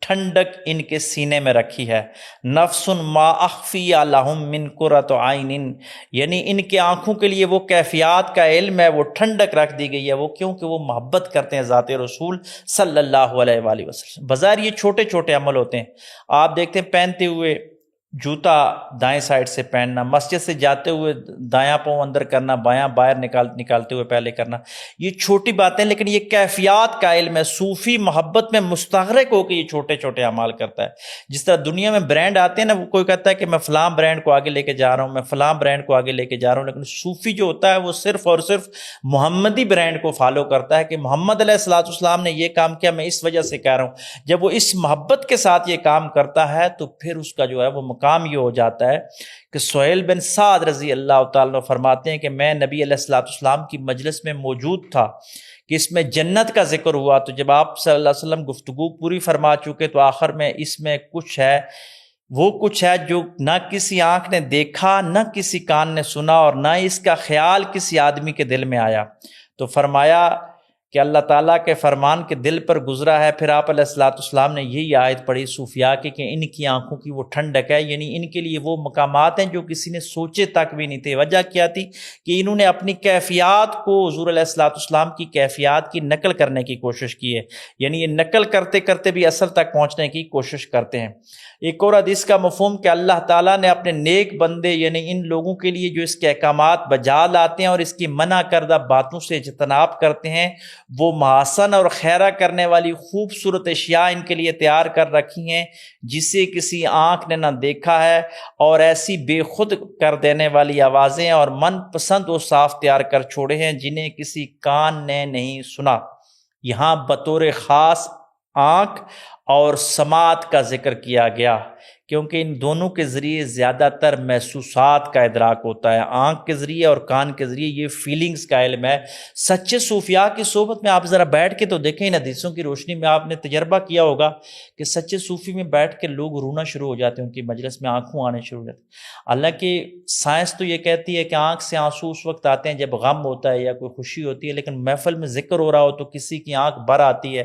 ٹھنڈک ان کے سینے میں رکھی ہے۔ نفس ما اخفی لہم من قرۃ عین، یعنی ان کے آنکھوں کے لیے وہ کیفیات کا علم ہے، وہ ٹھنڈک رکھ دی گئی ہے، وہ کیونکہ وہ محبت کرتے ہیں ذات رسول صلی اللہ علیہ وآلہ وسلم۔ بظاہر یہ چھوٹے چھوٹے عمل ہوتے ہیں، آپ دیکھتے ہیں پہنتے ہوئے جوتا دائیں سائڈ سے پہننا، مسجد سے جاتے ہوئے دایاں پاؤں اندر کرنا، بایاں باہر نکالتے ہوئے پہلے کرنا، یہ چھوٹی باتیں لیکن یہ کیفیات کا علم ہے۔ صوفی محبت میں مستغرق ہو کے یہ چھوٹے چھوٹے اعمال کرتا ہے۔ جس طرح دنیا میں برانڈ آتے ہیں نا، وہ کوئی کہتا ہے کہ میں فلاں برانڈ کو آگے لے کے جا رہا ہوں، میں فلاں برانڈ کو آگے لے کے جا رہا ہوں، لیکن صوفی جو ہوتا ہے وہ صرف اور صرف محمدی برانڈ کو فالو کرتا ہے کہ محمد علیہ الصلوۃ والسلام نے یہ کام کیا، میں اس وجہ سے کہہ رہا ہوں۔ جب وہ اس محبت کے ساتھ یہ کام کرتا ہے تو پھر اس کا جو ہے وہ مقام یہ ہو جاتا ہے کہ سہیل بن سعد رضی اللہ تعالیٰ عنہ فرماتے ہیں کہ میں نبی علیہ الصلوۃ والسلام کی مجلس میں موجود تھا کہ اس میں جنت کا ذکر ہوا، تو جب آپ صلی اللہ علیہ وسلم گفتگو پوری فرما چکے تو آخر میں اس میں کچھ ہے، وہ کچھ ہے جو نہ کسی آنکھ نے دیکھا، نہ کسی کان نے سنا، اور نہ اس کا خیال کسی آدمی کے دل میں آیا۔ تو فرمایا کہ اللہ تعالیٰ کے فرمان کے دل پر گزرا ہے۔ پھر آپ علیہ الصلوۃ والسلام نے یہی آیت پڑھی صوفیاء کی کہ ان کی آنکھوں کی وہ ٹھنڈک ہے، یعنی ان کے لیے وہ مقامات ہیں جو کسی نے سوچے تک بھی نہیں تھے۔ وجہ کیا تھی کہ انہوں نے اپنی کیفیات کو حضور علیہ الصلوۃ والسلام کی کیفیات کی نقل کرنے کی کوشش کی ہے، یعنی یہ نقل کرتے کرتے بھی اصل تک پہنچنے کی کوشش کرتے ہیں۔ ایک اور حدیث کا مفہوم کہ اللہ تعالیٰ نے اپنے نیک بندے یعنی ان لوگوں کے لیے جو اس کے احکامات بجا لاتے ہیں اور اس کی منع کردہ باتوں سے اجتناب کرتے ہیں، وہ محاسن اور خیرہ کرنے والی خوبصورت اشیاء ان کے لیے تیار کر رکھی ہیں جسے کسی آنکھ نے نہ دیکھا ہے، اور ایسی بے خود کر دینے والی آوازیں اور من پسند و صاف تیار کر چھوڑے ہیں جنہیں کسی کان نے نہیں سنا۔ یہاں بطور خاص آنکھ اور سماعت کا ذکر کیا گیا کیونکہ ان دونوں کے ذریعے زیادہ تر محسوسات کا ادراک ہوتا ہے۔ آنکھ کے ذریعے اور کان کے ذریعے یہ فیلنگز کا علم ہے۔ سچے صوفیاء کی صحبت میں آپ ذرا بیٹھ کے تو دیکھیں، ان حدیثوں کی روشنی میں آپ نے تجربہ کیا ہوگا کہ سچے صوفی میں بیٹھ کے لوگ رونا شروع ہو جاتے ہیں، ان کی مجلس میں آنکھوں آنے شروع ہو جاتے ہیں۔ حالانکہ سائنس تو یہ کہتی ہے کہ آنکھ سے آنسو اس وقت آتے ہیں جب غم ہوتا ہے یا کوئی خوشی ہوتی ہے، لیکن محفل میں ذکر ہو رہا ہو تو کسی کی آنکھ بھر آتی ہے۔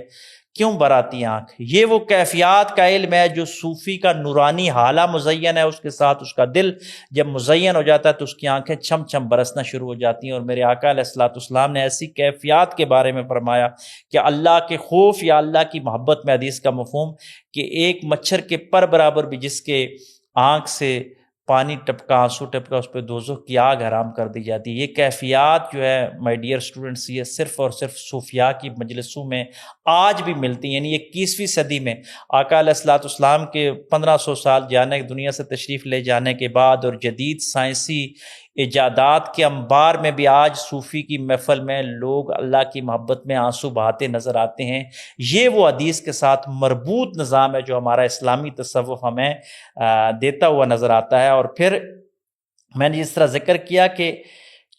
کیوں براتی آنکھ؟ یہ وہ کیفیات کا علم ہے جو صوفی کا نورانی حالہ مزین ہے، اس کے ساتھ اس کا دل جب مزین ہو جاتا ہے تو اس کی آنکھیں چھم چھم برسنا شروع ہو جاتی ہیں۔ اور میرے آقا علیہ الصلوۃ والسلام نے ایسی کیفیات کے بارے میں فرمایا کہ اللہ کے خوف یا اللہ کی محبت میں حدیث کا مفہوم کہ ایک مچھر کے پر برابر بھی جس کے آنکھ سے پانی ٹپکا، آنسو ٹپکا، اس پہ دوزخ کی آگ حرام کر دی جاتی ہے۔ یہ کیفیات جو ہے مائی ڈیئر اسٹوڈنٹس، یہ صرف اور صرف صوفیاء کی مجلسوں میں آج بھی ملتی ہیں۔ یعنی 21ویں صدی میں آقا علیہ الصلوۃ والسلام کے 1500 سال دنیا سے تشریف لے جانے کے بعد اور جدید سائنسی ایجادات کے انبار میں بھی آج صوفی کی محفل میں لوگ اللہ کی محبت میں آنسو بہاتے نظر آتے ہیں۔ یہ وہ حدیث کے ساتھ مربوط نظام ہے جو ہمارا اسلامی تصوف ہمیں دیتا ہوا نظر آتا ہے۔ اور پھر میں نے جس طرح ذکر کیا کہ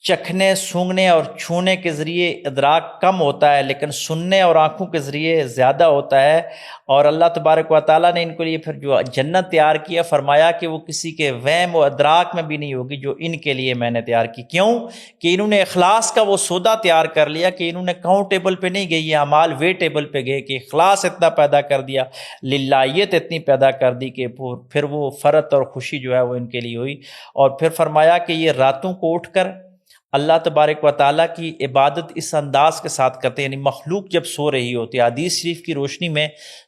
چکھنے، سونگنے اور چھونے کے ذریعے ادراک کم ہوتا ہے لیکن سننے اور آنکھوں کے ذریعے زیادہ ہوتا ہے، اور اللہ تبارک و تعالیٰ نے ان کے لیے پھر جو جنت تیار کیا فرمایا کہ وہ کسی کے وہم و ادراک میں بھی نہیں ہوگی جو ان کے لیے میں نے تیار کی۔ کیوں کہ انہوں نے اخلاص کا وہ سودا تیار کر لیا کہ انہوں نے کاؤنٹ ٹیبل پہ نہیں گئے، یہ اعمال وے ٹیبل پہ گئے کہ اخلاص اتنا پیدا کر دیا، للہیت اتنی پیدا کر دی کہ پھر وہ فرحت اور خوشی جو ہے وہ ان کے لیے ہوئی۔ اور پھر فرمایا کہ یہ راتوں کو اٹھ کر اللہ تبارک و تعالیٰ کی عبادت اس انداز کے ساتھ کرتے ہیں، یعنی مخلوق جب سو رہی ہوتی ہے۔ حدیث شریف کی روشنی میں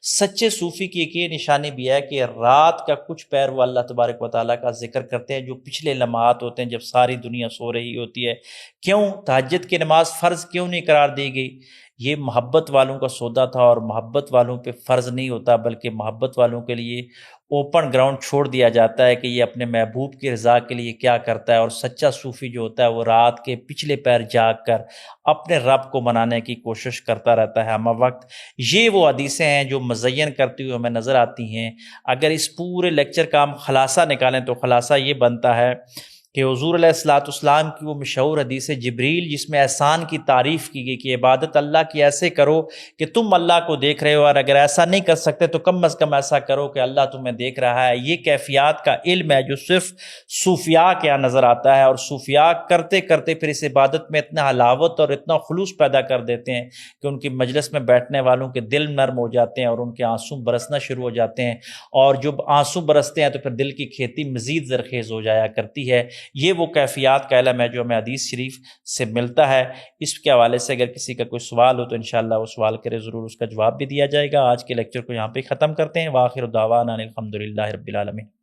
سچے صوفی کی ایک یہ نشانی بھی ہے کہ رات کا کچھ پیر وہ اللہ تبارک و تعالیٰ کا ذکر کرتے ہیں جو پچھلے لمحات ہوتے ہیں جب ساری دنیا سو رہی ہوتی ہے۔ کیوں تہجد کی نماز فرض کیوں نہیں قرار دی گئی؟ یہ محبت والوں کا سودا تھا، اور محبت والوں پہ فرض نہیں ہوتا بلکہ محبت والوں کے لیے اوپن گراؤنڈ چھوڑ دیا جاتا ہے کہ یہ اپنے محبوب کی رضا کے لیے کیا کرتا ہے۔ اور سچا صوفی جو ہوتا ہے وہ رات کے پچھلے پیر جاگ کر اپنے رب کو منانے کی کوشش کرتا رہتا ہے ہمہ وقت۔ یہ وہ حدیثیں ہیں جو مزین کرتی ہوئی ہمیں نظر آتی ہیں۔ اگر اس پورے لیکچر کا ہم خلاصہ نکالیں تو خلاصہ یہ بنتا ہے کہ حضور علیہ الصلوۃ والسلام کی وہ مشہور حدیث جبریل جس میں احسان کی تعریف کی گئی کہ عبادت اللہ کی ایسے کرو کہ تم اللہ کو دیکھ رہے ہو، اور اگر ایسا نہیں کر سکتے تو کم از کم ایسا کرو کہ اللہ تمہیں دیکھ رہا ہے۔ یہ کیفیات کا علم ہے جو صرف صوفیاء کے یہاں نظر آتا ہے، اور صوفیاء کرتے کرتے پھر اس عبادت میں اتنا حلاوت اور اتنا خلوص پیدا کر دیتے ہیں کہ ان کی مجلس میں بیٹھنے والوں کے دل نرم ہو جاتے ہیں اور ان کے آنسو برسنا شروع ہو جاتے ہیں، اور جب آنسو برستے ہیں تو پھر دل کی کھیتی مزید زرخیز ہو جایا کرتی ہے۔ یہ وہ کیفیات کا علم ہے جو ہمیں حدیث شریف سے ملتا ہے۔ اس کے حوالے سے اگر کسی کا کوئی سوال ہو تو انشاءاللہ وہ سوال کرے، ضرور اس کا جواب بھی دیا جائے گا۔ آج کے لیکچر کو یہاں پہ ختم کرتے ہیں۔ وآخر دعوانا الحمدللہ رب العالمین۔